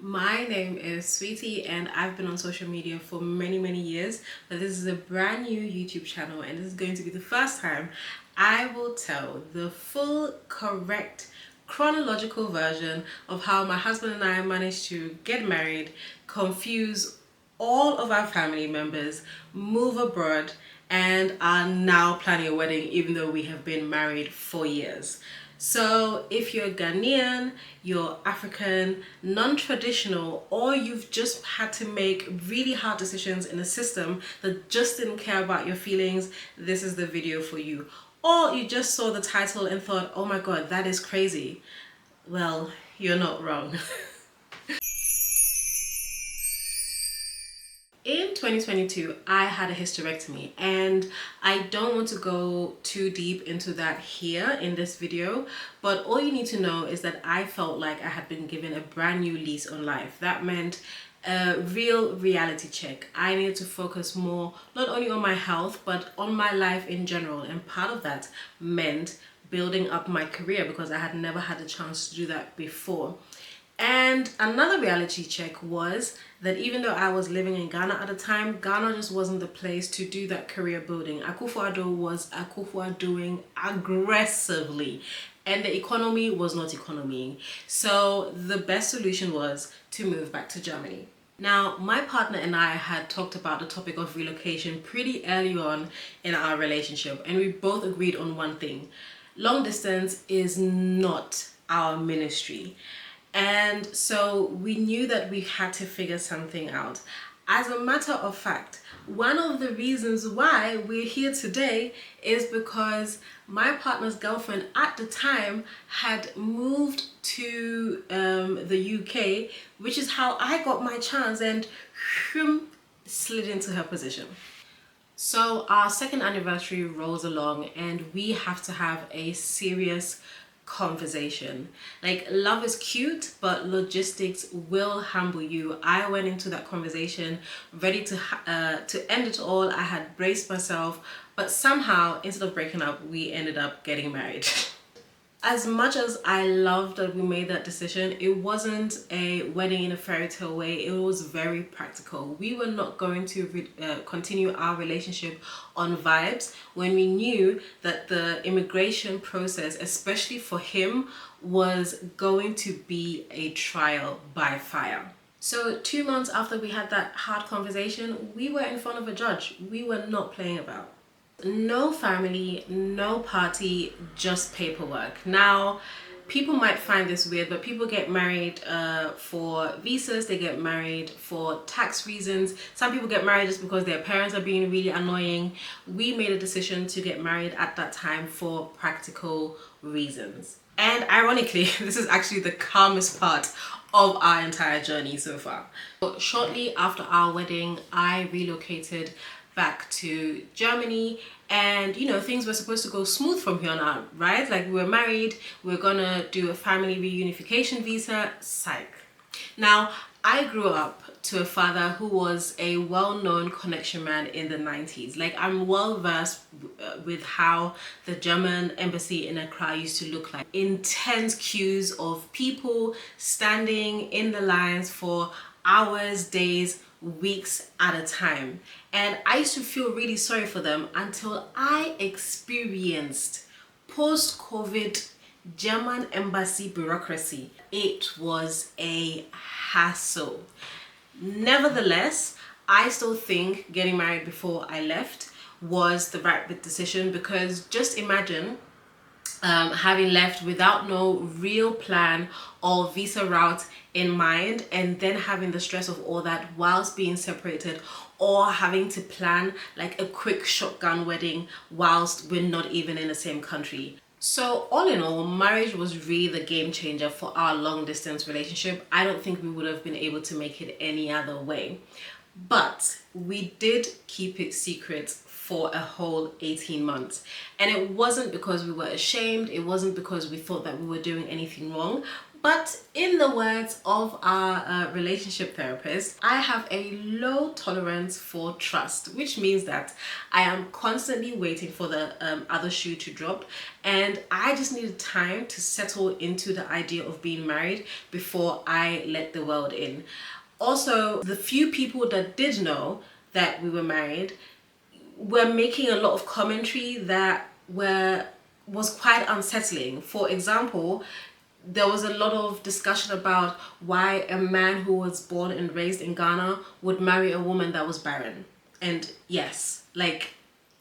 My name is Sweetie and I've been on social media for many years, but this is a brand new YouTube channel and this is going to be the first time I will tell the full, correct, chronological version of how my husband and I managed to get married, confuse all of our family members, move abroad, and are now planning a wedding even though we have been married for years. So if you're Ghanaian, you're African, non-traditional, or you've just had to make really hard decisions in a system that just didn't care about your feelings, this is the video for you. Or you just saw the title and thought, oh my god, that is crazy. Well, you're not wrong. In 2022, I had a hysterectomy and I don't want to go too deep into that here in this video, but all you need to know is that I felt like I had been given a brand new lease on life. That meant a real reality check. I needed to focus more not only on my health but on my life in general, and part of that meant building up my career because I had never had a chance to do that before. And another reality check was that even though I was living in Ghana at the time, Ghana just wasn't the place to do that career building. Akufo-Addo was Akufo-Addoing aggressively and the economy was not economying. So the best solution was to move back to Germany. Now, my partner and I had talked about the topic of relocation pretty early on in our relationship, and we both agreed on one thing. Long distance is not our ministry. And so we knew that we had to figure something out. As a matter of fact, one of the reasons why we're here today is because my partner's girlfriend at the time had moved to the UK, which is how I got my chance and slid into her position. So our second anniversary rolls along and we have to have a serious conversation. Like, love is cute, but logistics will humble you. I went into that conversation ready to end it all. I had braced myself, but somehow instead of breaking up, we ended up getting married. As much as I loved that we made that decision, it wasn't a wedding in a fairy tale way. It was very practical. We were not going to continue our relationship on vibes when we knew that the immigration process, especially for him, was going to be a trial by fire. So 2 months after we had that hard conversation, we were in front of a judge. We were not playing about. No family, no party, just paperwork. Now, people might find this weird, but people get married for visas, they get married for tax reasons. Some people get married just because their parents are being really annoying. We made a decision to get married at that time for practical reasons. And ironically, this is actually the calmest part of our entire journey so far. So shortly after our wedding, I relocated back to Germany, and you know, things were supposed to go smooth from here on out, right? Like, we were married, we were gonna do a family reunification visa. Psych. Now, I grew up to a father who was a well-known connection man in the 90s. Like, I'm well versed with how the German embassy in Accra used to look like. Intense queues of people standing in the lines for hours, days, weeks at a time. And I used to feel really sorry for them until I experienced post-COVID German embassy bureaucracy. It was a hassle. Nevertheless, I still think getting married before I left was the right decision, because just imagine having left without no real plan or visa route in mind, and then having the stress of all that whilst being separated, or having to plan like a quick shotgun wedding whilst we're not even in the same country. So all in all, marriage was really the game changer for our long distance relationship. I don't think we would have been able to make it any other way. But we did keep it secret for a whole 18 months. And it wasn't because we were ashamed. It wasn't because we thought that we were doing anything wrong. But in the words of our relationship therapist, I have a low tolerance for trust, which means that I am constantly waiting for the other shoe to drop, and I just needed time to settle into the idea of being married before I let the world in. Also, the few people that did know that we were married were making a lot of commentary that was quite unsettling. For example, there was a lot of discussion about why a man who was born and raised in Ghana would marry a woman that was barren. And yes, like,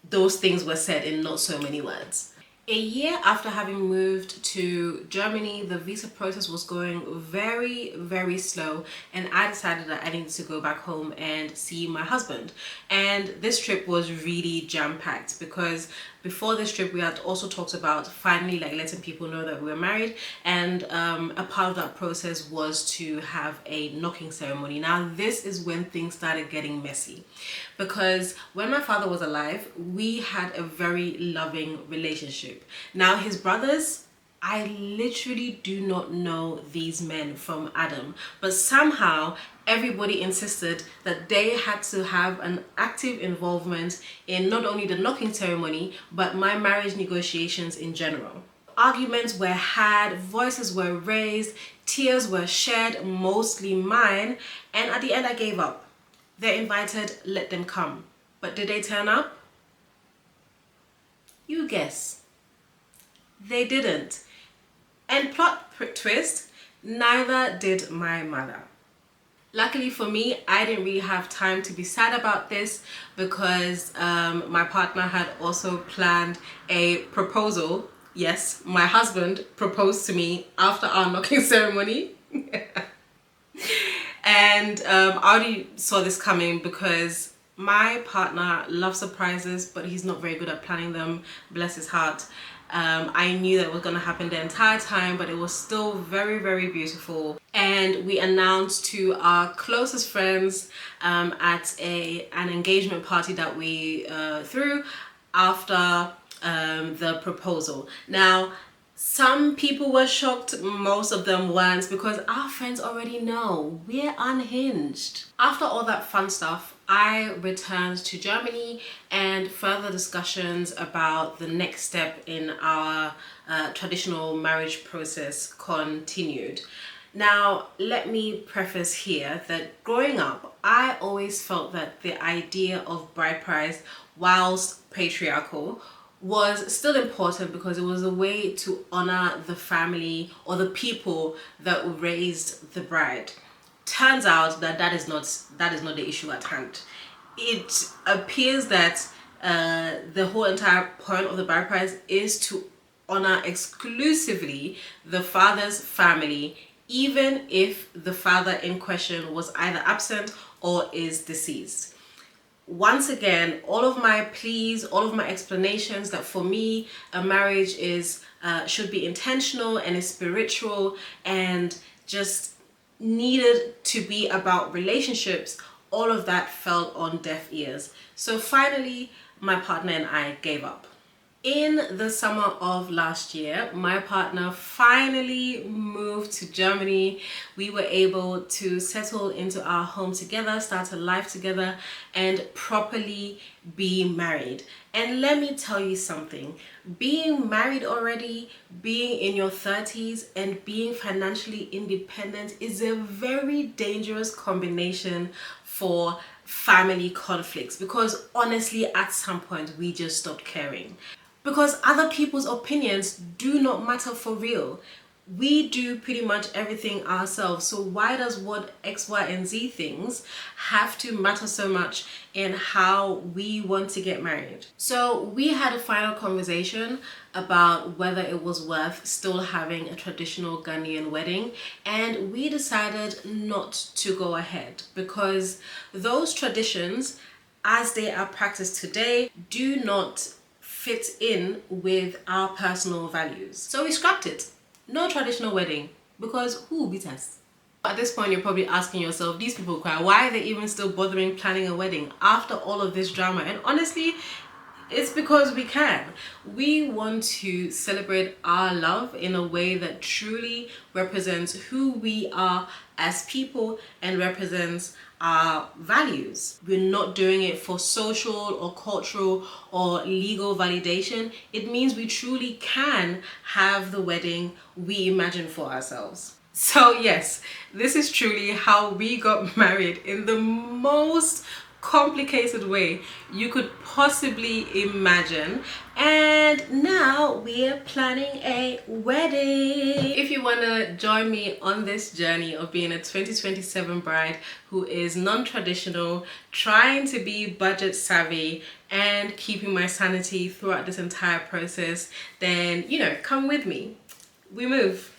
those things were said in not so many words. A year after having moved to Germany, the visa process was going very, very slow, and I decided that I needed to go back home and see my husband. And this trip was really jam-packed because before this trip we had also talked about finally like letting people know that we were married, and a part of that process was to have a knocking ceremony. Now this is when things started getting messy, because when my father was alive we had a very loving relationship. Now his brothers, I literally do not know these men from Adam, but somehow everybody insisted that they had to have an active involvement in not only the knocking ceremony, but my marriage negotiations in general. Arguments were had, voices were raised, tears were shed, mostly mine, and at the end I gave up. They're invited, let them come. But did they turn up? You guess. They didn't. And plot twist, neither did my mother. Luckily for me, I didn't really have time to be sad about this because my partner had also planned a proposal. Yes, my husband proposed to me after our knocking ceremony. And I already saw this coming because my partner loves surprises, but he's not very good at planning them, bless his heart. I knew that it was going to happen the entire time, but it was still very, very beautiful. And we announced to our closest friends at an engagement party that we threw after the proposal. Now, some people were shocked, most of them weren't, because our friends already know we're unhinged. After all that fun stuff, I returned to Germany and further discussions about the next step in our traditional marriage process continued. Now, let me preface here that growing up, I always felt that the idea of bride price, whilst patriarchal, was still important because it was a way to honor the family or the people that raised the bride. Turns out that that is not the issue at hand. It appears that the whole entire point of the bride price is to honor exclusively the father's family, even if the father in question was either absent or is deceased. Once again, all of my pleas, all of my explanations that for me a marriage is should be intentional and is spiritual and just needed to be about relationships, all of that fell on deaf ears. So finally, my partner and I gave up. In the summer of last year, my partner finally moved to Germany. We were able to settle into our home together, start a life together, and properly be married. And let me tell you something, being married already, being in your 30s, and being financially independent is a very dangerous combination for family conflicts, because honestly, at some point, we just stopped caring. Because other people's opinions do not matter for real. We do pretty much everything ourselves. So why does what X, Y, and Z things have to matter so much in how we want to get married? So we had a final conversation about whether it was worth still having a traditional Ghanaian wedding, and we decided not to go ahead because those traditions, as they are practiced today, do not fit in with our personal values. So we scrapped it. No traditional wedding, because who beat us? At this point, you're probably asking yourself, these people cry, why are they even still bothering planning a wedding after all of this drama? And honestly, It's because we can. We want to celebrate our love in a way that truly represents who we are as people and represents our values. We're not doing it for social or cultural or legal validation. It means we truly can have the wedding we imagine for ourselves. So yes, this is truly how we got married in the most complicated way you could possibly imagine, and now we're planning a wedding. If you want to join me on this journey of being a 2027 bride who is non-traditional, trying to be budget savvy and keeping my sanity throughout this entire process, then come with me. We move.